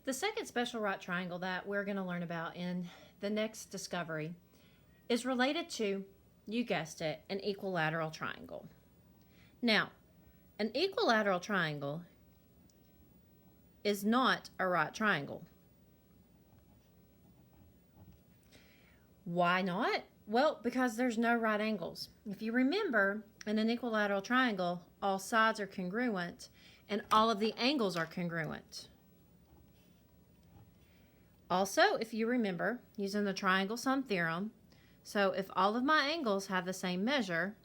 The second special right triangle that we're going to learn about in the next discovery is related to, you guessed it, an equilateral triangle. Now, an equilateral triangle is not a right triangle. Why not? Well, because there's no right angles. If you remember, in an equilateral triangle, all sides are congruent and all of the angles are congruent. Also, if you remember, using the triangle sum theorem, so if all of my angles have the same measure,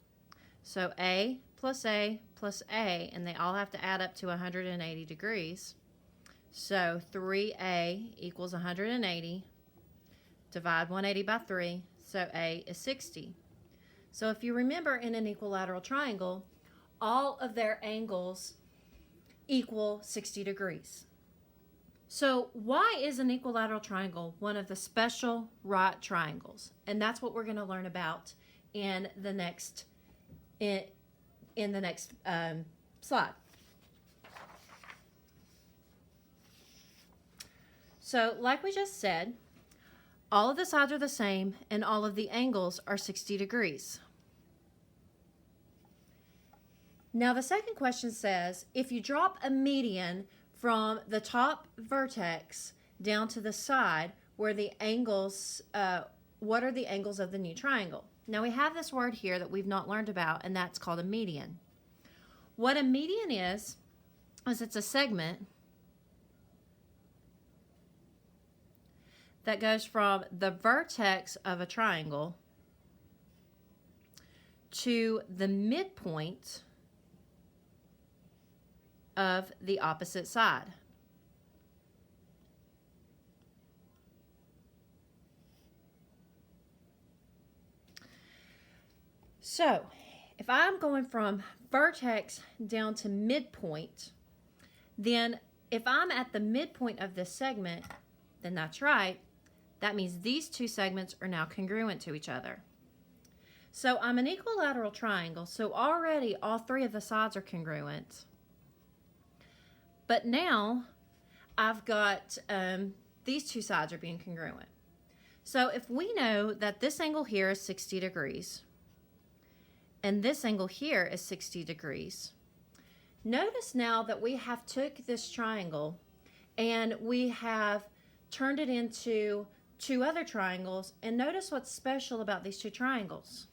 so A plus A plus A, and they all have to add up to 180 degrees, so 3A equals 180, divide 180 by 3, so A is 60. So if you remember, in an equilateral triangle, all of their angles equal 60 degrees. So why is an equilateral triangle one of the special right triangles? And that's what we're going to learn about in the next slide. So like we just said, all of the sides are the same and all of the angles are 60 degrees. Now the second question says, if you drop a median from the top vertex down to the side, where the angles, what are the angles of the new triangle? Now we have this word here that we've not learned about, and that's called a median. What a median is it's a segment that goes from the vertex of a triangle to the midpoint of the opposite side. So, if I'm going from vertex down to midpoint, then if I'm at the midpoint of this segment, then that's right. That means these two segments are now congruent to each other. So I'm an equilateral triangle, so already all three of the sides are congruent. But now I've got these two sides are being congruent. So if we know that this angle here is 60 degrees and this angle here is 60 degrees, notice now that we have took this triangle and we have turned it into two other triangles, and notice what's special about these two triangles.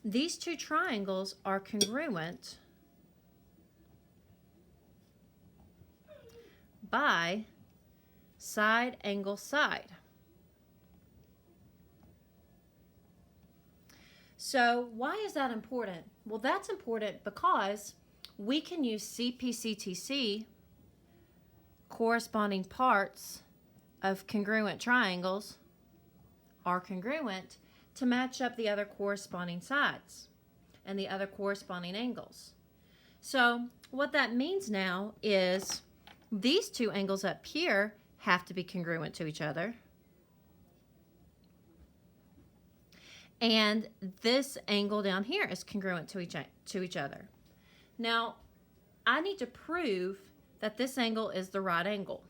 These two triangles are congruent by side angle side. So why is that important? Well, that's important because we can use CP/CTC, corresponding parts of congruent triangles are congruent, to match up the other corresponding sides and the other corresponding angles. So what that means now is these two angles up here have to be congruent to each other, and this angle down here is congruent to each other. Now, I need to prove that this angle is the right angle.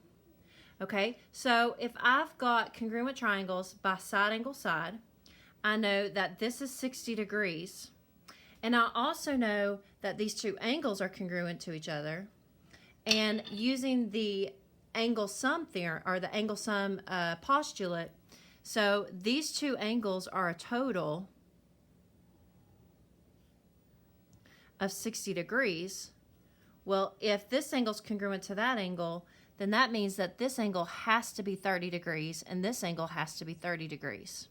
Okay, so if I've got congruent triangles by side angle side, I know that this is 60 degrees, and I also know that these two angles are congruent to each other. And using the angle sum theorem, or the angle sum postulate, so these two angles are a total of 60 degrees. Well, if this angle is congruent to that angle, then that means that this angle has to be 30 degrees and this angle has to be 30 degrees.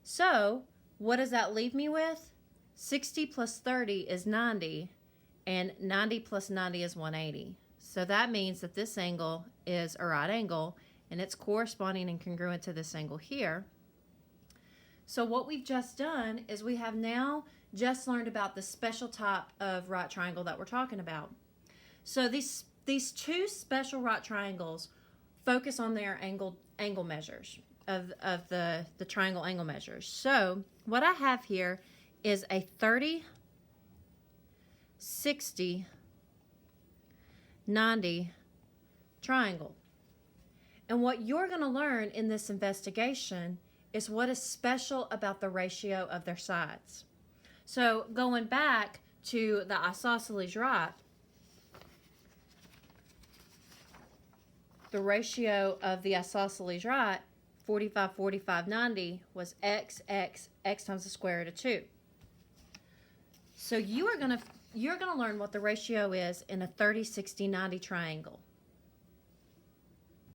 So what does that leave me with? 60 plus 30 is 90, and 90 plus 90 is 180. So that means that this angle is a right angle, and it's corresponding and congruent to this angle here. So what we've just done is we have now just learned about the special type of right triangle that we're talking about. So these two special right triangles focus on their angle measures of the triangle angle measures. So what I have here is a 30, 60, 90 triangle. And what you're going to learn in this investigation is what is special about the ratio of their sides. So going back to the isosceles right, the ratio of the isosceles right, 45, 45, 90, was x times the square root of 2. So you're going to learn what the ratio is in a 30, 60, 90 triangle.